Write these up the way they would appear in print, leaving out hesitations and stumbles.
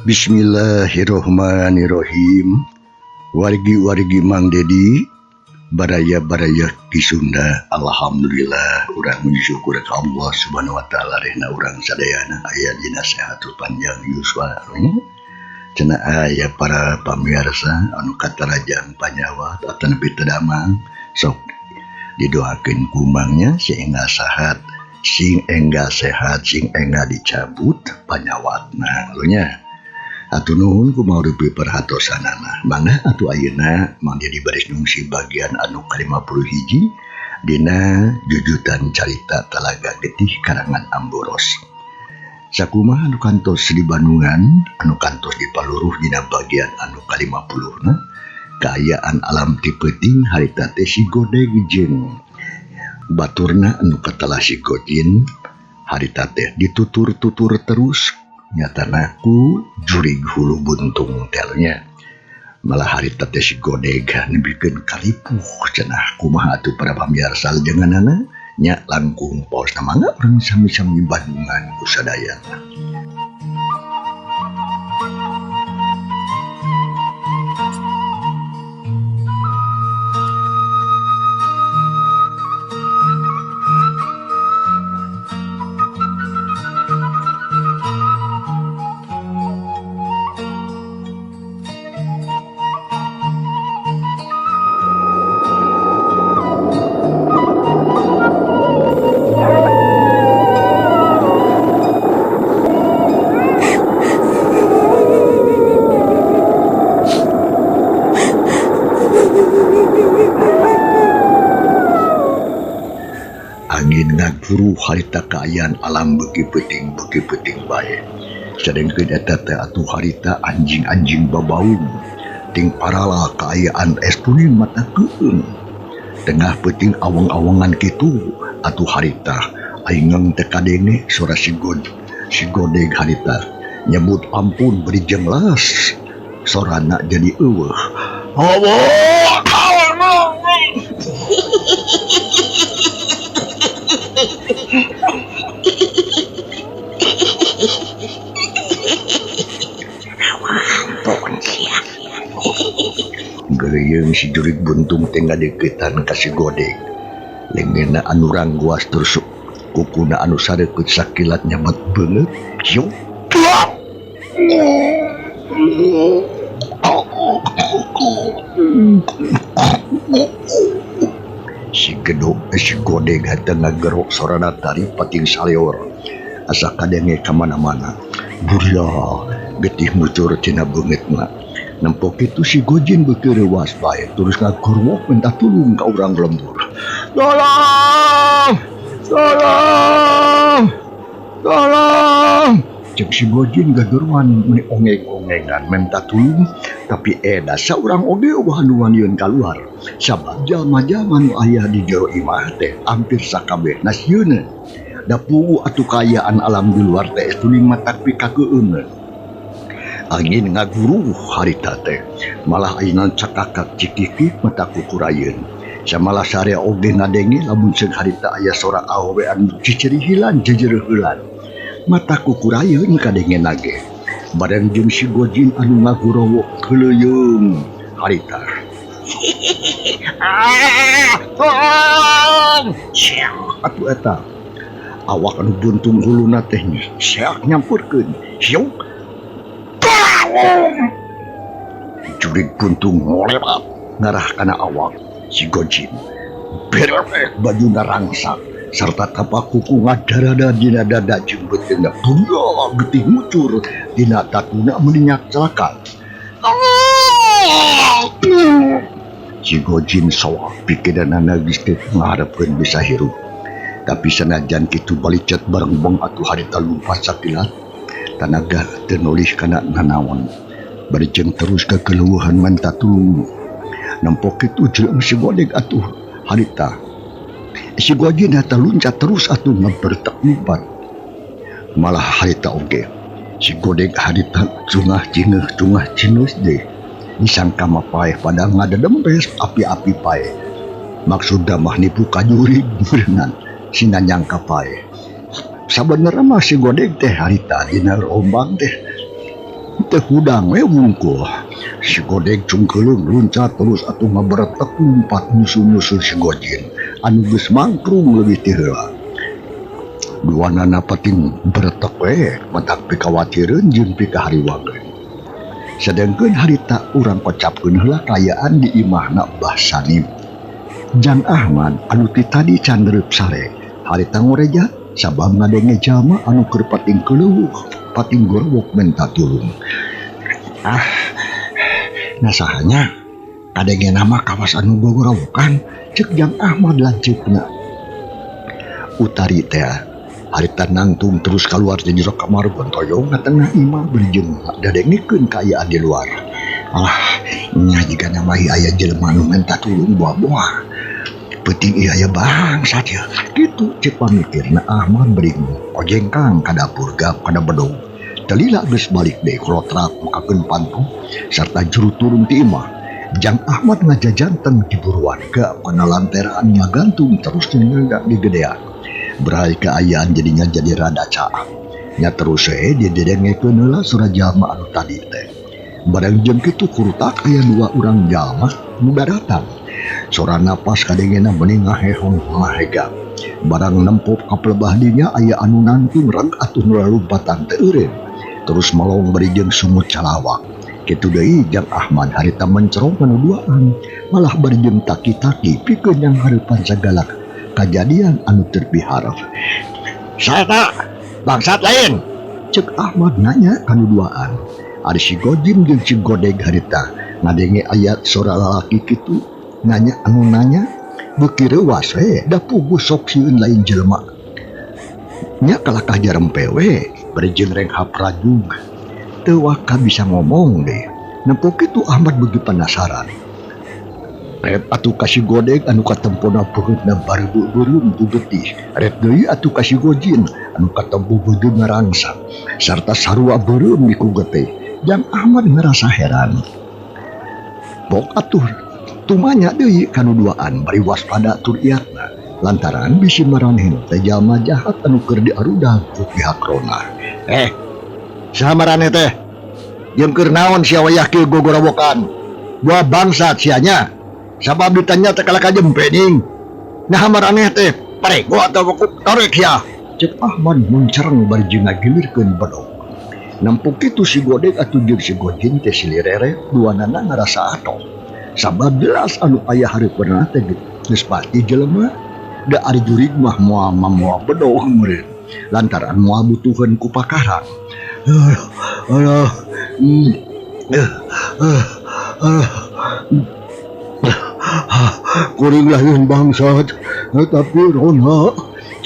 Bismillahirrohmanirrohim. Wargi-wargi Mang Dedi, baraya-baraya di Sunda. Alhamdulillah, urang syukur ka Allah Subhanahu wa taala rehna urang sadayana aya dina sehatul panjang yuswa. Cenah aya para pamirsa anu katarajang panyawa atau nepi teu damang sok didoakeun kumangnya sehingga sehat, sing enggak dicabut panyawatna lunya. Atuh nuhun kumaha rupi perhatosanana. Mangga atuh ayeuna Mang Dedi baris ngungsi bagian anu ke-51 dina jujutan carita Talaga Getih karangan Amboros. Sakumaha anu kantos di Bandungan, anu kantos di Paluruh dina bagian anu ke-50 kaayaan alam ti peuting harita teh si Godeg jeung baturna anu katelah si Gojin harita teh ditutur-tutur terus nyatana ku jurig hulu buntung telnya malah harita teh si Godeg nebikeun kalipuh cenah kumaha atuh para pamirsa janganana nya langkung paos mangga urang sami-sami Bandungan ku sadayana. Angin ngaguru harita kaayaan alam beuki peuting bae. Sadengkeun eta teh atuh harita anjing-anjing babaung ting parala kaayaan estuning mata keung. Tengah peuting awang-awangan kitu atuh harita aingeng teh kadenge suara si Godeg harita nyebut ampun beri jenglas. Sorana jadi eueuh. Geuyeung si jurig buntung teh ngadeukeutan ka si Godeg. Leungeunna anu rangguas terus kukuna anu sareukut sakilat nyamet beungeut. Syuk. Si Godeg hate ngagerok sorana tari pating saleor. Asa kadenge ka mana-mana. Burya getih mucur cenah beungeutna. Nempok itu si Gojin beuki reuwas bae terus ngagorwok minta tulung ka urang lembur. Tolong! Cek si Gojin gageruan meni ongeng-ongengan minta tulung tapi eda saurang oge anu wanieun kaluar. Sabab jalma-jalma nu aya di jero imah teh hampir sakabehna sieun. Da puguh atuh kaayaan alam di luar teh tuning matak pikakeun. Angin ngaguru harita teh malah ayeuna cakakak cikikik mata kukurayeun. Samalah sarea oge ngadenge lamun ceuk harita aya sora awewe anu cicirihilan jejereuheulan. Mata kukurayeun kadenge nage. Bareng jeung si Gojin anu ngagurowo keuleuyeung harita. Atuh eta awak anu buntung huluna teh seak nyampurkeun. Syuk. Jurig buntung ngolepat ngarah kana awak si Gojin. Berek bajuna rangsak sarta tapak kuku ngadarada dina dada jeung beuteungna burya getih mucur dina tatuna meninyak celaka. Si Gojin soak pikiranna geus teu ngaharepkeun bisa hirup. Tapi sanajan kitu balicet bareng bong atuh harita lumpat sakilat tanaga teu nolih kana nanaon. Bari jeung terus kekeluhan manta tulung. Nempok kitu jeung si Godeg atuh harita. Si Gojin hata luncat terus atuh ngabertek-lumpat. Malah harita oge. Si Godeg harita cungah cingeus deh. Disangka mapaeh pada ngadedempes api-api paeh. Maksud mah nipu kajurig berenang sina nyangka paeh. Sabenerna mah si Godeg teh harita dina rombang teh teu hudang we wungkul. Si Godeg cungkeulung luncat terus atuh ngaberetek lumpat musuh-musuh si Gojin anu geus mangkrung leuwih ti heula. Duanana pating beretek we matak pikawatireun jeung pikahariwangeun. Sedengkeun harita urang kocapkeun heula kayaan di imahna Mbah Sanim. Jang Ahmad anu ti tadi can reup sare harita ngoreja sabab ngadenge jalma anu keur pating keleuweuh pating gorwok menta tulung. Nasahanya kadenge nama kawas anu gogorowokan ceuk Jang Ahmad lanceukna. Utari teh harita nangtung terus kaluar ti jero kamar gontoyong ngatengah imah berijeng dadengikeun kaayaan di luar. Nya jiga namahi aya jelema anu menta tulung buah-buah. Penting ieu aya bangsat ya. Kitu ceuk pamikirna Ahmad bering ojengkang ka dapur gap kana bedog. Dalila geus balik deui kolotrak mukakeun pantu sarta juru turun ti imah. Jang Ahmad ngajajanten ti buruan gap kana lanteran ngagantung terus ninggalda di gedean. Berai keayaan jadinya jadi rada caang. Nya terus didedengekeun heula surah jalma anu tadi teh. Barang jam kitu kurutak aya dua urang jalma nu datang. Sora napas kadengena meuning ngahehong mahega. Barang nempop ka pelebah dinya aya anu nangtung reg atuh nu lalumpatan teu eureun. Terus melong berijeng sumut calawak. Kitu deui Jang Ahmad harita mencerong anu duaan malah berijeng taki-taki pikeun yang hareupan sagala kajadian anu terpiharap. Saeta bangsat lain ceuk Ahmad nanya kanu duaan. Ari si Gojin jeung si Godeg harita ngadenge aya sora lalaki kitu nanya anu nanya beuki reuwas we da puguh sok sieun lain jelema. Nya kalakah jarempe we berijeng reng haprajug teu waka bisa ngomong deh. Nempo kitu Ahmad beuki penasaran. Rep atuh ka si Godeg anu katempona peutna bareubeureureum tu getih. Rep deui atuh ka si Gojin anu katempo beudeuh ngarangsang sarta sarua beureum di ku getih. Jang Ahmad ngerasa heran. Pok atuh tumanya deui kanu duaan bari waspada tur iatna lantaran bisi maranehna teh jalma jahat anu keur diarudag ku pihak Rona. Saha maraneh teh? Jeung keur naon sia wayah kieu gogorowokan? Buah bangsat sianya. Sabab ditanya teh kalaka jempening. Nah maraneh teh parego atawa torek ya? Ceuk Ahmad muncereng bari jeung ngagilirkeun bedog. Nampuk kitu si Godeg atuh jeung si Gojin teh silirere duanana ngarasa ato. Sabab jelas anu aya hareupeunna teh geus pati jelema da ari jurig mah moal bedog meureun lantaran moal butuheun ku pakaran. Kuring lain bangsat tapi Rona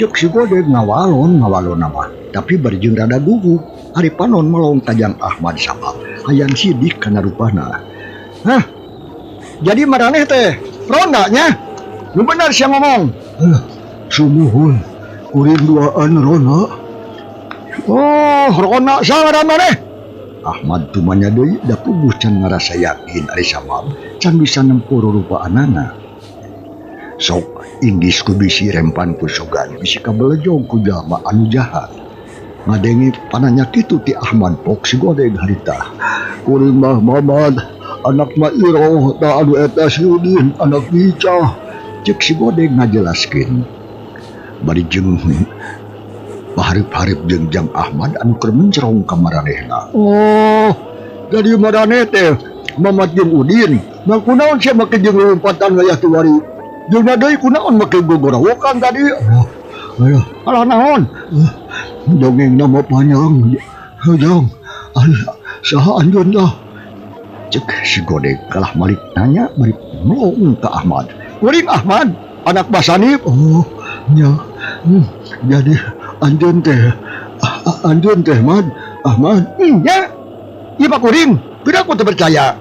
ceuk si Godeg ngawalon mah tapi berijeng rada gugup ari panon melong ka Jang Ahmad sabab hayang sidik kana rupana. Jadi maraneh teh Rona nya nu bener sia ngomong. Sumuhun kuring duaan Rona. Rona saha maneh? Ahmad tumanya deui da puguh can ngarasa yakin ari sabab can bisa nempuh rupaanana. Sok indis ku bisi rempan pusugan bisi kabelejong ku jalma anu jahat. Ngadenge pananya kitu ti Ahmad pok si Godeg harita. Kuring mah Mamad anak mah Iroh ta anu eta si Udin anak bicah. Ceuk si Godeg ngajelaskeun. Bari jeung paharip-harip jeung Jang Ahmad anu keur mencerong ka maranehna. Jadi maraneh teh Mamad jeung Udin. Nah kunaon sia make jeung lompatan wayah tuwari. Jeung deui kunaon make gogorowokan tadi? Alah naon? Dongeng nama panjang. Jang, saha anjeun dah? Ceuk si Godeg kalah balik nanya bari melong ka Ahmad. Kuring Ahmad, anak Basanip. Nya. Jadi anjeun teh Ahmad. Nya. Ieu mah kuring, pira ku teu percaya.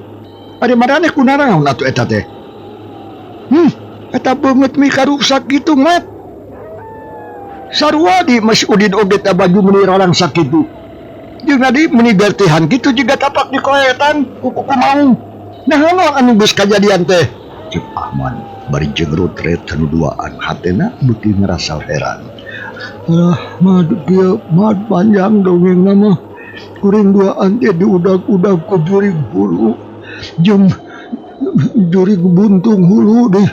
Ari maraneh kunaon atuh eta teh? Eta beungeut mika rusak kitu, Mat. Sarua di Mas Udin oge teh baju meuni ralang sakitu. Jeung nadi meuni bertihan kitu juga tapak di koetan kuku mau. Nah naon anu geus kajadian teh? Ceuk Ahmad bari jeung rutret anu duaan hatena beuki ngerasa heran. Mad panjang dongengna mah. kuring duaan teh diudag-udag ku jurig hulu jeung jurig buntung hulu deh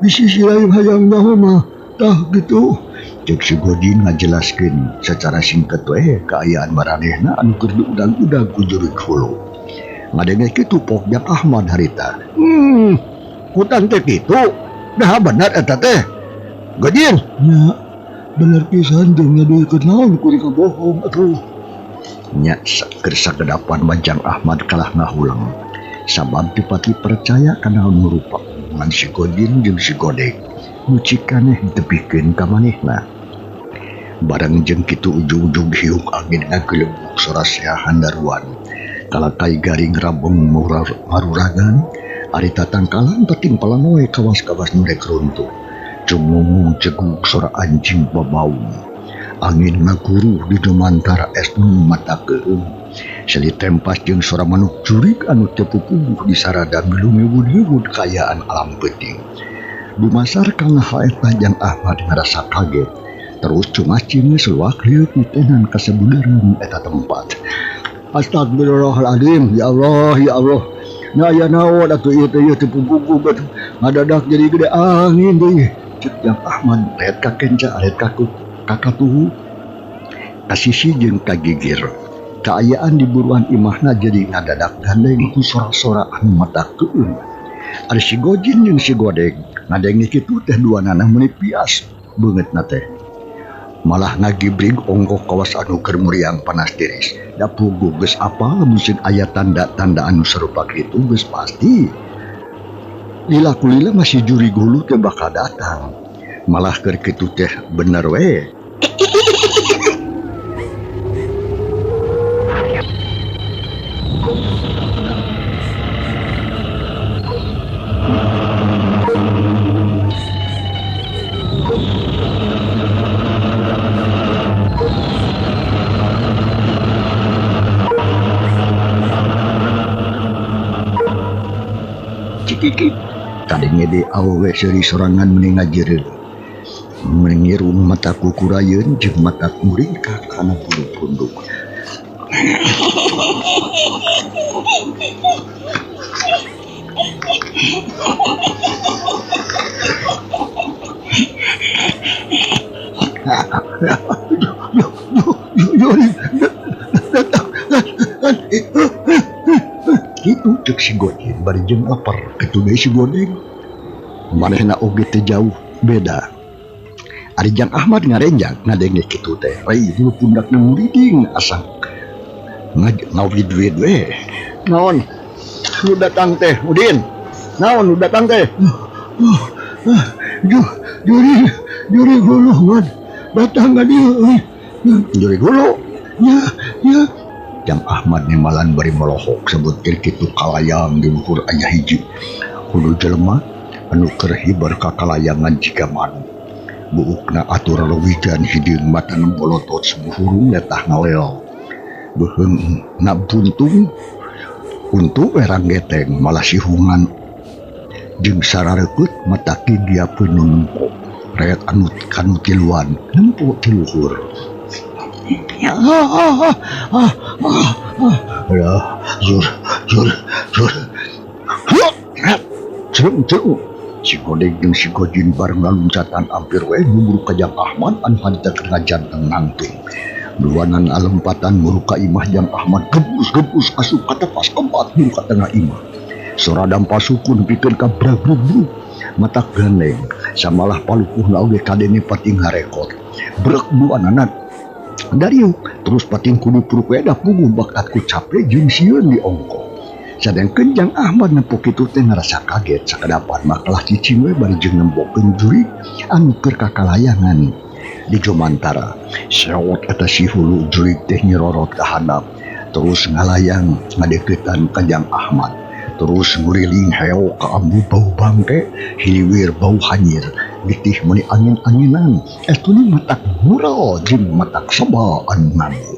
di sisi lain hayang naon mah tah gitu. Cek si Godin ngajelaskeun secara singkat we kaayaan maranehna anu keur diudag-udag ku jurig hulu. Ngadenge kitu pok Jang Ahmad harita. Hutan teh kitu. Nah benar eta teh. Godin. Nya bener pisan jeung nyaduikeun naon kuring bohong atuh. Nya keur sagedapan Jang Ahmad kalah ngahulang. Sabab dipati percaya kana anu rupa ngan si Godin jeung si Godek. Mucik kaneh ditepikeun ka manehna. Barang jeung kitu ujung-ujung hiuk angin ngagelembuk sorasea handaruan. Kalakai garing rabeng maruragan, ari tatangkalan patimpalan we kawas-kawas nu rek runtuh. Cungungung ceguk sora anjing babaung. Angin ngaguruh di dumantara es nu matakeun. Seli tempas jeung sora manuk jurig anu teu pupuh di sarada milung-milung kaayaan alam peuting. Dumasar kana hal eta Jang Ahmad ngarasa kaget. Terus cumacing seluak lieu kutenan kasebeneran eta tempat. Astagfirullahaladzim, ya Allah, ya Allah. Nah ya naon atuh ieu teh teu pupuh ngadadak jadi gede angin deui. Cek Jang Ahmad lihat ka kenca lihat ka katuhu. Kasisi jeung kagigir. Kaayaan di buruan imahna jadi ngadadak gandeng ku sora-sora anu matakeun. Ari si Gojin jeung si Godek ngadenge kitu teh duanana meuni pias beungeutna teh. Malah ngagibrig ongkoh kawas anu keur muriang panas tiris. Da puguh geus apal musik aya tanda-tanda anu sarupa kitu geus pasti. Lila kulila masih jurig hulu teh bakal datang. Malah keur kitu teh bener we. Cikikik kadenge de awewe seuri sorangan meni ngajereun. Mengirum mataku kurayeun jeung mataku ringkak kana bulu punduk. Itu cek si Godin bari jeung lapar kitu deui si Godin. Manehna oge teh jauh beda. Ari Jang Ahmad ngarenjang ngadenge kitu teh. Rai bulu pundakna muriding asa ngawid-wid we. Naon? Nu datang teh, Udin. Naon nu datang teh? Juri hulu ngad. Datang ka dieu. Juri hulu. Ya. Jang Ahmad nimalan bari melohok sebut kitu kalayang di luhur aya hiji hulu jelema anu keur hibar ka kalayangan jiga manu. Buukna atur leuwijan hideung mata nembolotot sebuhurung letah ngawel. Beuheung na buntung untuk werang geteng malah sihungan jeung sararekeut mata dia peunung nempok reet anu kanu tiluan nempok ti luhur. Cerung. Si Godek jeung si Gojin bareng laluncatan hampir we buburu ka Jang Ahmad anu harita keur ngajanteng nangtung. Duanan alempatan muru ka imah Jang Ahmad gebus asup ka tepas keempat muru ka tengah imah. Sora dampasukun pikeun ka brag-brug mata gandeng samalah palupuhna oge kadene pating harekot. Brek duanana dariuk terus pating kudu puruk we da puguh bakat ku capek jeung sieun di ongko. Sadengkeun Jang Ahmad nepuk kitu teh ngarasa kaget sakadapan makalah cicing we bari jeung nembokkeun jurig anu keur kakalayangan di jomantara. Sewot eta si hulu jurig teh nyerorot ka handap terus ngalayang ngadeuketan ka Jang Ahmad terus nguriling heo ka ambu bau bangke hiliwir bau hanyir ditih meuni angin-anginan etuni matak mural jeung matak soba anu nganggu.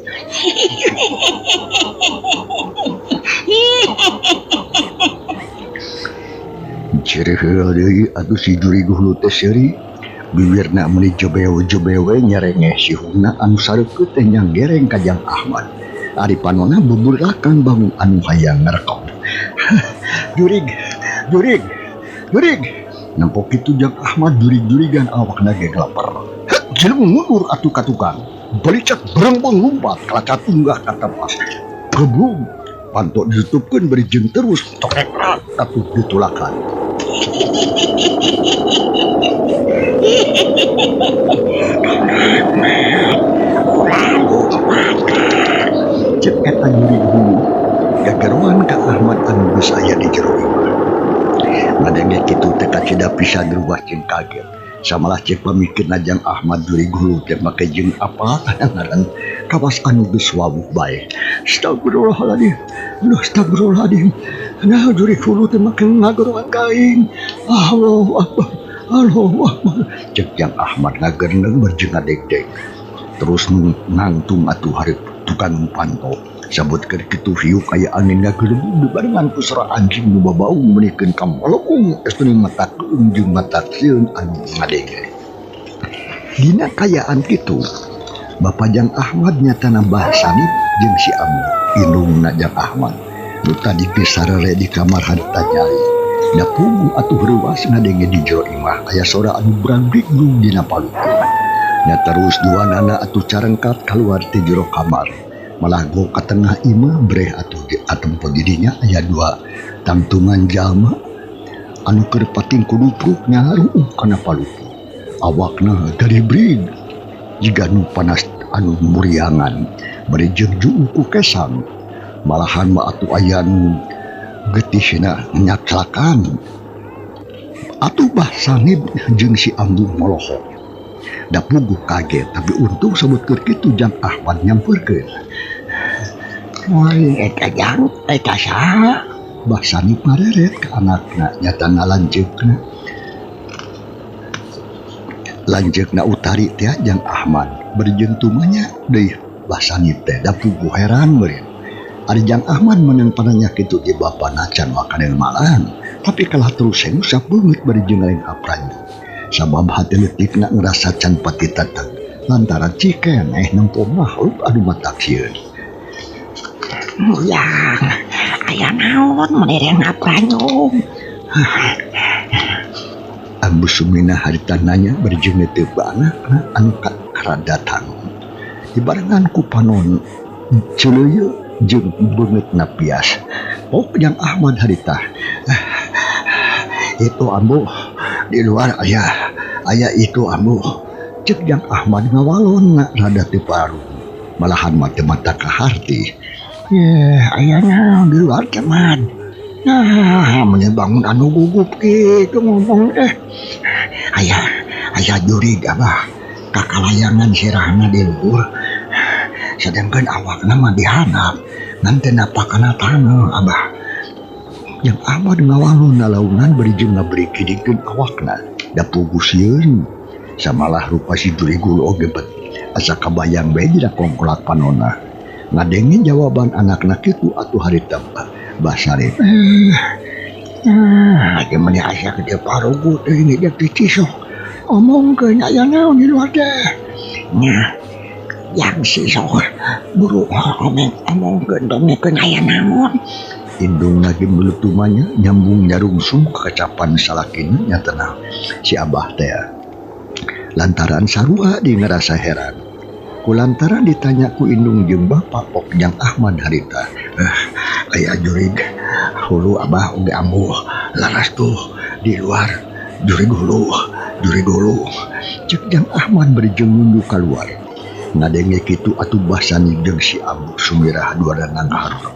Ciri heula deui atuh si jurig hulu teh seuri bibirna meuni jobewe nyerengeh si hungna anu sareukeut teh nyanggereng ka Jang Ahmad. Ari panona buburakan bangun anu hayang ngerekop. Jurig, jurig, jurig. Nampok itu Jang Ahmad jurig-jurigan awakna ge lapar. Jelema mundur atuh ka tukang. Belicet berembang lompat kalacat unggah ka tepas. Geblung pantok ditutupkeun beri jeung terus tokrek atuh ditulakan. Cek eta jurig hulu gageroan ka Ahmad anu geus aya di jero imah. Ngadenge kitu teh kacida pisan rubah jeung kaget. Samalah cek pamikirna Jang Ahmad jurig hulu teh make jeung apa ngaran kawas anu geus wawuh bae. Astagfirullahaladzim. Astagfirullahaladzim. Nah jurig hulu teh make ngageroan kaing. Allahu Akbar. Allahu Akbar. Cek Jang Ahmad ngagereneng berjeng ngadeg-deg. Terus nangtung atuh hareup tukang panto. Sabut keur kitu hiuk aya angin ngagelembung dibarengan ku sora anjing nu babaung menikeun ka melekung estuna mata keung jeung mata sieun anu ngadege. Dina kayaan kitu Bapak Jang Ahmad nyata nambah sanib jeung si Amu indungna Jang Ahmad nu tadi geus sarere di kamar harita nyai. Da puguh atuh reuwas ngadenge di jero imah aya sora anu brangbrigdung dina palukun. Da terus duanana atuh carengkat kaluar ti jero kamar. Malah go ka tengah imah breh atuh di atempo didinya aya dua tangtungan jalma anu keur pating kudupruk nyaruh kana palupu. Awakna garibrig jiga nu panas anu muriangan bari jeung juu ku kesang. Malahan mah atuh aya nu geutisna nyaklakan. Atuh bah sanib jeung si Ambu molohok. Da puguh kaget tapi untung sabut keur kitu Jang Ahmad nyampeurkeun. Woi eta Jang, eta saha? Bah sanib mareret ka anakna nyata ngalanjeukna. Lanjeukna utari teh Jang Ahmad bari jeung tumanya deui bah sanib teh da puguh heran meureun. Ari Jang Ahmad meunang pananya kitu di bapana can makanen malang, tapi kalah terus sengusak beungeut bari jeung lain apranju. Sabab hati leutikna ngerasa can pati tetep lantaran cikeneh nempo makhluk anu matak sieun. Yang aya naon menireng apranjung. Ambu Sumina harita nanya bari jeung teu anakna anu karadatan. Dibarengan ku panon ceuleuh jeung beungeutna pias. Jang Ahmad harita. Itu Ambu di luar aya itu Ambu. Cek Jang Ahmad ngawalon rada teu paru. Malahan mata ka harti. Aya naon di luar keman. Nah, bangun anu gugup kitu ngomong Aya jurig abah kakalayangan sirahna di luhur. Sedangkan awakna mah dihanap ngan teu napakana taneuh abah. Yang Ahmad ngawalun nalaunan bari jeung ngabriki dikeun awakna da puguh sieun. Samalah rupa si jurig hulu oge bet asa kabayang bae dina kongkolak panonna. Ngadenge jawaban anakna kitu atuh harita bah sarip. Age meni asa gede parugu teh ini dia picisok. Omongkeun aya naon di luar teh. Nya yang sisok buru omongkeun dongkeun aya naon. Indung lagi meletumanya nyambung nyarungsung ke kacapan salakina nyatana si abah teh. Lantaran sarua di ngerasa heran. Kulantaran ditanya ku indung jeung bapak Pok Jang Ahmad harita. Aya jurig hulu abah oge Ambu laras tuh di luar jurig hulu. Cek Jang Ahmad bari jeung nundu kaluar. Ngadenge kitu atuh basani jeung si Ambu Sumirah duaranna ngaharep.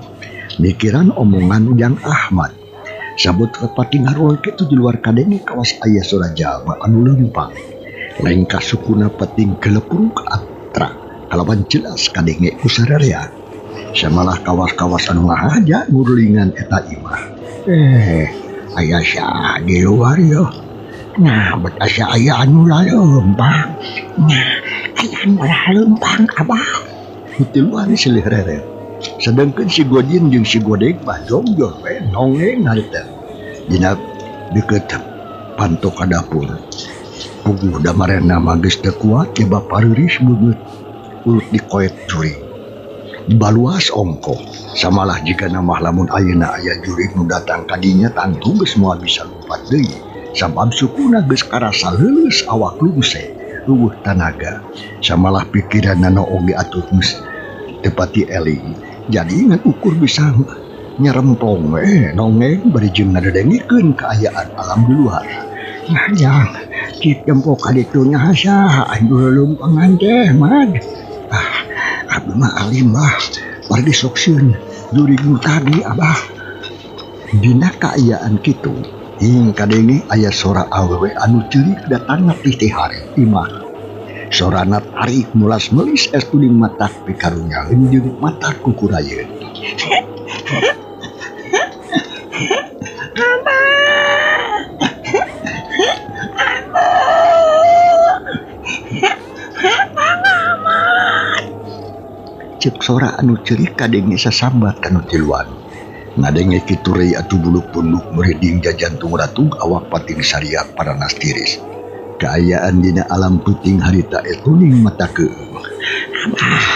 Mikiran omongan Jang Ahmad. Sabut kepati ngaruan kitu di luar kadenge kawas aya sora jalma anu leumpang. Lain kasukuna peting gelepung ka atra kalawan jelas kadenge ku sararea. Samalah kawas-kawas anu ngahaja ngurulingan eta imah. Aya saha di luar yo. Nah, bet asa aya anu laleumpang. Nah, aya anu laleumpang abah. Hutiluan silih rere. Sedangkan si Godin jeung si Godek mah jongjor we nongeng harita. Dina deukeut panto ka dapur. Puguh damarena mah geus teu kuat ke bapariris beungeut ulut dikoet jurig. baluas ongko samalah jika nama lamun ayeuna aya jurig nu datang kadinya tangtu geus moal bisa lumpat deui sabab sukuna geus karasa leuleus awak lungse eueuh tanaga samalah pikiranna oge atuh geus tepati eling jadi ngan ukur bisa nyeremplong nongeng bari jeung ngadengikeun kaayaan alam di luar. Nah yang citempo kaditu nya saha belum pangante mad. Abah mah alim bah pergi soksieun jurig nu tadi abah. Dina kaayaan kitu hing kadenge aya sora awewe anu ceurik datangna ti hari imah. Sorana tarik mulas melis es kuning matak pikarunyaeun jeung matak kukurayeun. Cek sora anu ceurik kadenge sasambat kanu tiluan. Ngadenge kitu rei atuh bulu punduk mereding jajantung ratu awak pating sariak paranas tiris. Kaayaan dina alam puting harita kuning mata keung. Abah,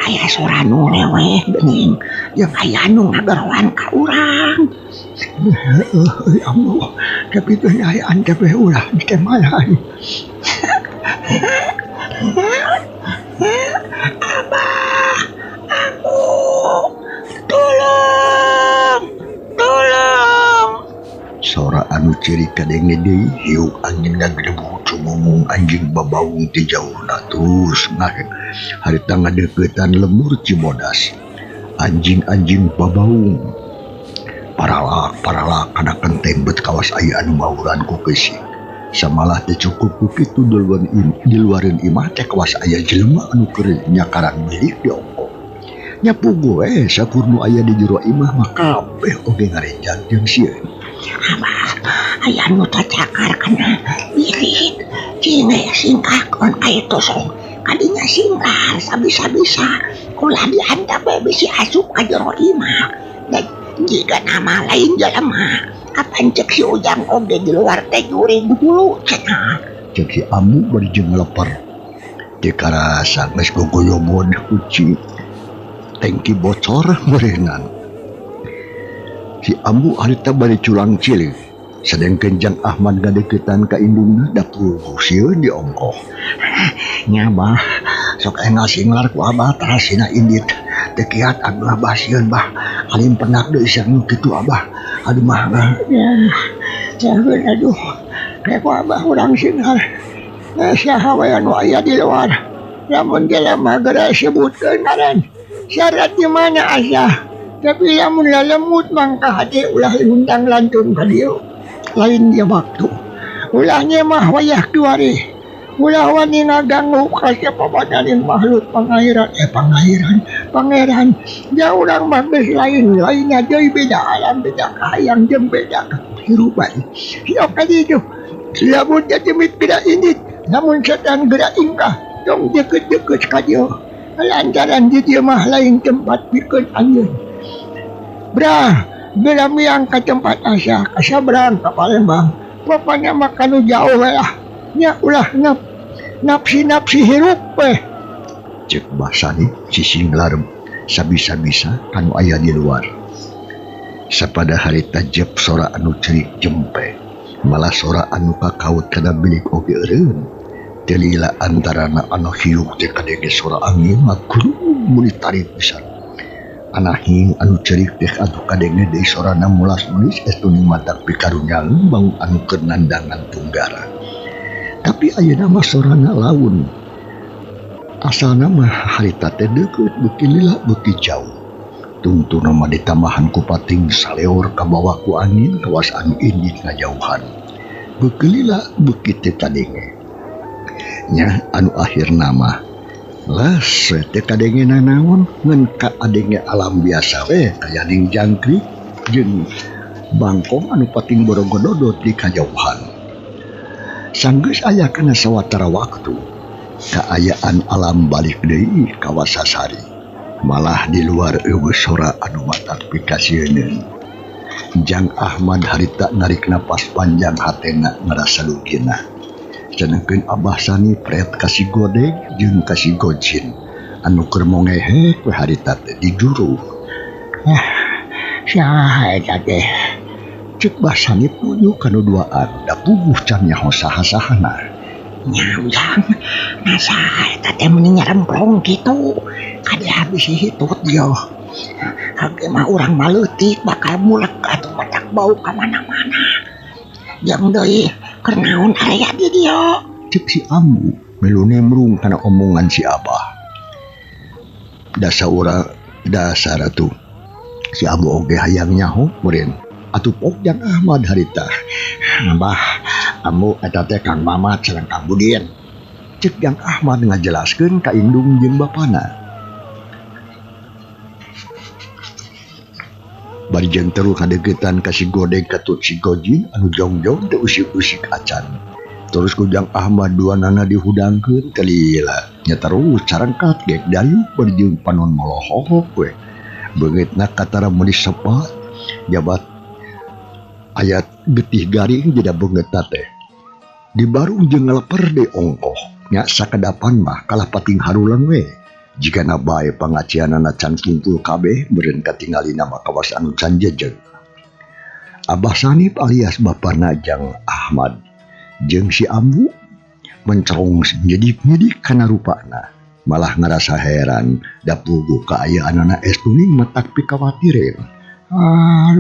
aya sora nu leweh geuning jeung aya nu ngagarwan ka urang. Ya Allah, tapi teh aya antep ulah di teh malai. Abah, tolong. Sora anu ciri kadenge deui hiuk angin ngagedebu cumumung anjing babaung ti jauhna terus ngahek harita ngadeuketan lemur Cibodas. Anjing-anjing babaung paralak kana kenteng bet kawas aya anu bauran ku keusik. Samalah teu cukup ku kitu di luareun imah teh kawas aya jelema anu keur nyakaran milik di ongko. Nyapugu sakurnu aya di jero imah mah kabeh oge ngarenjang jeung sieun. Abah, aya nu tacakar kana birit cine singkah kon kaitu sok kadinya singkah sabisa-bisa ulah dihandap bisi asup ka jero imah dan jika nama lain jalema kapan cek si ujang oge di luar teh jurig dulu cenah cek si Ambu bari jeung leper teu karasa geus gogoyobon kucing tangki bocor meureunnan. Si Ambu harita bari culang cilik sedengkeun Jang Ahmad gadeuketan ka indungna da puluh sieun di ongko. Nya bah sok enggal singlar ku abah tarasina indit teu kiat abah sieun bah alim penak deui sang kitu abah aduh mah ya aduh kayak ku abah urang singlar saha wae anu aya di luar lamun jelema geura sebutkeun ngaran syarat di mana asa tapi lamun lalemut mangka hati ulah undang lantun ka dieu lain dia waktu ulahnya mah wayah kiwari ulah wani ngaganggu ka sapabadanin makhluk pangeran ya urang mah geus lainnya deui beda alam beda kahayang jeung beda kehidupan sok kaditu lamun jadimit geura indit lamun setan geura ingkah tong deukeut-deukeut ka dieu lantaran di dieu mah lain tempat pikeun anjeun. Brah, bila miang ke tempat asa, kasabrang ke Palembang. Bapaknya makan jauh lah. Nya ulah napsi hirup Cek basani cicing larem sabisa-bisa kanu aya di luar. Sapada harita jep sora anu cerik jempe. Malah sora anu kakaut kana bilik oge eureun. Teu lila antarana anu hiuk teh kadenge sora angin makuru muni tarik pisan. Anahing anu cerik teh atuh kadenge deui sorana mulas melis estuning matak pikarunyaeun bau anu keur nandangan tunggara. Tapi ayeuna mah sorana laun. Asalna mah harita teh deukeut beuki lila beuki jauh. Tungtuna mah ditambahan ku pating saleor kabawa ku angin kawas anu indit ngajauhan. Beuki lila beuki teh kadenge. Nya anu akhirna mah las teh kadenge nanaon ngan ka adenge alam biasa we kayaning jangkrik jeung bangkong anu pating borogododot di kajauhan. Sanggeus aya kana sawatara waktu kaayaan alam balik deui ka Wasasari. Malah di luar eueuh sora anu matak pikasieun. Jang Ahmad harita narik napas panjang hatena ngarasa lugina. Cenengkeun Abah Sani pret kasih godeg jeung kasih gojin anu keur mongehek we harita teh di juru. Saha eta teh? Cek basani punyuk kanu duaan da puguh can nyaho saha-sahana. Nyamjang, saha eta teh mending nyaremplong kitu. Kade habis hitut dia. Hage mah urang maleutik bakal mulek atuh matak bau ka mana-mana. Jeung deui keur naon area di dieu? Cek si Ambu melu nimbrung kana omongan si Abah. Dasar atuh si Ambu oge hayang nyaho meureun atuh pok Jang Ahmad harita. Abah, Ambu eta teh Kang Mamat sareng Kang Budin. Cek Jang Ahmad ngajelaskeun ka indung jeung bapana. Bari jeung terus ngadeukeutan ka si Godeg katut si Gojin anu jongjong teu usik-usik acan. Terus ku Jang Ahmad duanana dihudangkeun teu lila. Nya terus carangkat gek dayuk bari jeung panon molohok we. Beungeutna katara meuli sepat jabat ayat getih garing jeda beungeutna teh. Di barung jeung ngaleper de ongkoh. Nya sakedapan mah kalah pating harulang we. Jigana bae pangacianana can kumpul kabeh meureun katingalina mah kawas anu can jejeg. Abah Sanip alias bapana Jang Ahmad jeung si Ambu mencerong nyedik-nyedik kana rupana. Malah ngarasa heran da puguh kaayaanana estuning matak pikawatireun.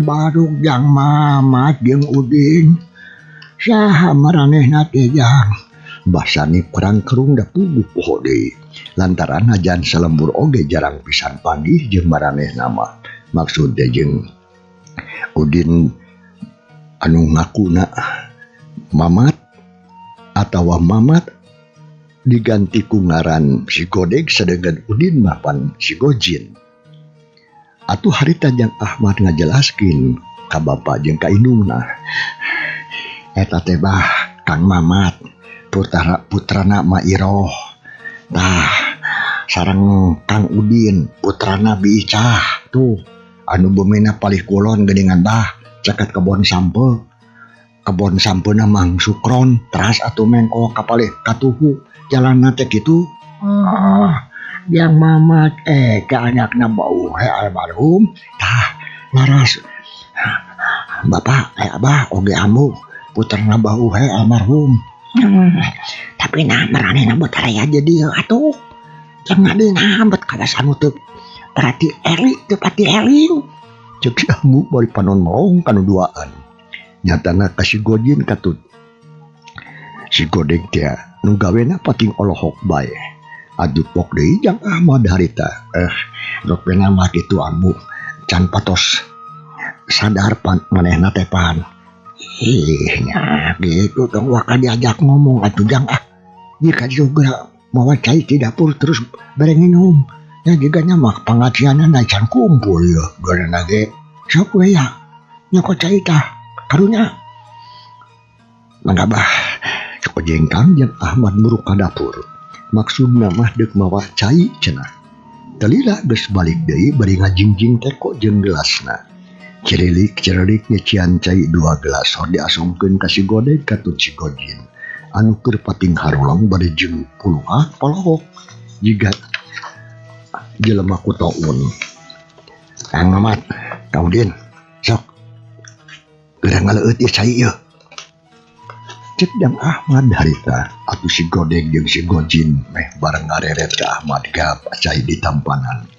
Baru Jang Mamat jeung Udin. Saha maranehna teh Jang? Mbah Sanip kurang kerung da puguh poho deui. Lantaran ajan salembur oge jarang pisan panggih jeung maranehna mah. Maksud teh jeung Udin anu ngakuna Mamat atawa Mamat diganti ku ngaran si Godeg sadegan Udin mah pan si Gojin. Atuh harita Jang Ahmad ngajelaskeun ka bapa jeung ka indungna. Eta teh bah Kang Mamat putrana Mairoh. Tah sareng Kang Udin putrana Biicah tuh anu beumina palih kulon geuningan bah caket kebon sampe. Kebon sampeuna Mang Sukron teras atuh mengko kapalih katuhu jalanna teh kitu. Yang Mamat ke anakna bau almarhum. Tah laras Bapak Abah oge Ambu puterna bau almarhum. Tapi nah maranehna buat aya jadi atuh. Jangan dina bet kawas anu teu berarti teu pati eling. Cek si Ambu bari panon molong kanu duaan. Nyatana ka si Gojin katut. Si Godeg teh nu gawena pating olohok bae. Adu pok deui Jang Ahmad harita. Rupena mah kitu Ambu. Can patos sadar pan manehna teh pan. Nya gitu tong waka diajak ngomong atuh Jang jika juga mawa cai di dapur terus bareng minum. Ya jiganya mah pangacianana can kumpul ya gorena ge. Sok we ya. Nya ko cai tah karunya. Mangga bah sok jengkang Jang Ahmad muruk ka dapur. Maksudna mah deuk mawa cai cenah. Talila geus balik deui bari ngajingjing teko jeung gelasna. Cerilik nyecian cai 2 gelas hor diasongkeun ka si Godeg katut si Gojin. Anu keur pating harulang bari jeung puluhan polohok jiga jelema kutoun. Kang Mamat, Kang Udin, sok geurang ngaleueut ieu cai ieu. Cek Jang Ahmad harita atuh si Godeg jeung si Gojin meh bareng ngareret ka Ahmad gap cai di tampanan.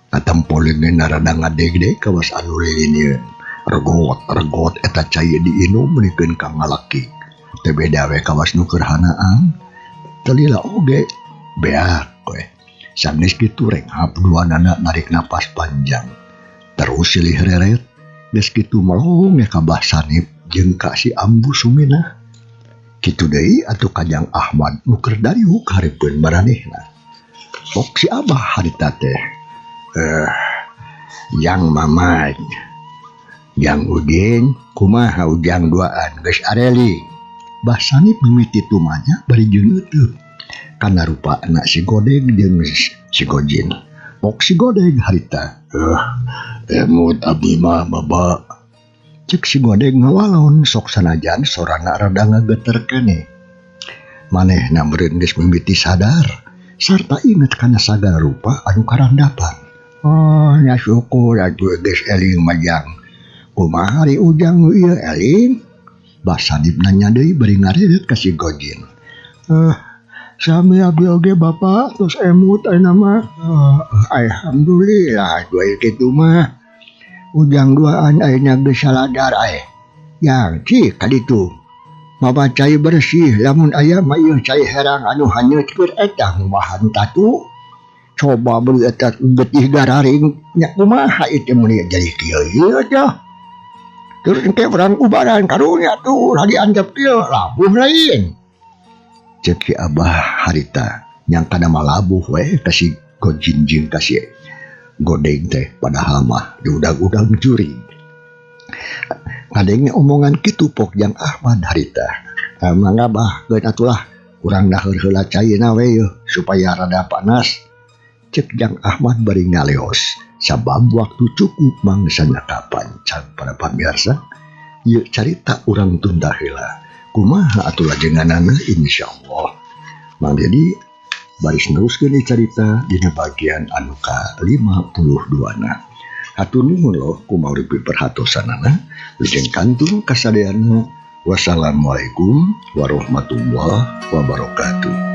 Katampoleungeun rada ngadegde kawas anu lilinyeun. Regot eta cai diinum menikeun ka ngalaki. Teu beda we kawas nu keur hanaan. Teu lila oge beak we. Sanes kitu renghap duanana narik napas panjang. Terus silih reret geus kitu melong ka Mbah Sanip jeung ka si Ambu Sumina. Kitu deui atuh ka Jang Ahmad nu keur dariuk hareupeun maranehna. Pok si Abah harita teh Jang Mamat, Jang Udin, kumaha ujang duaan geus areli. Mbah Sanip mimiti tumanya bari jeung euteuk. Kana rupana si Godeg jeung si Gojin. Pok si Godeg harita, emut abdi mah baba. Cek si Godeg ngawalon sok sanajan sorana rada ngageter keneh. Manehna meureun geus mimiti sadar sarta inget kana sagala rupa anu karandapan. Oh, nya syukur atuh geus eling majang. Kumaha ari ujang nu ieu eling? Basa Sadip nanya deui bari ngaredet ka si Gojin. Sami abdi oge Bapak terus emut ayeuna mah. Alhamdulillah doa kitu mah. Ujang duaan ayeuna geus saladar ae. Yang cik kaditu. Mabacai bersih lamun aya mah ieu cai herang anu hanyeutkeun eta ngumahan tatu. Coba beli eta getih gararing nya kumaha ieu mun jadi kieu teh. Terus engke perang kubaran karunya tuh lagi antep kieu labuh lain. Cek si Abah harita yang kana malabuh we ka si Gojin jeung ka si Godeng teh padahal mah diudag-udag curi. Ngadenge omongan kitu Pok Jang Ahmad harita. Mangga bah geus atulah urang daheur heula caina we yeuh supaya rada panas. Cek Jang Ahmad bari ngaleos sabab waktu cukup mangsana kapan can para pamirsa. Ieu carita urang tunda heula. Kumaha atuh lajenganana insyaallah. Mang Dedi baris neruskeun deui carita dina bagian anu ka-52 na. Hatur nuhun loh kumaha perhatosanana lajeng kantun kasadeana. Wassalamualaikum warahmatullahi wabarakatuh.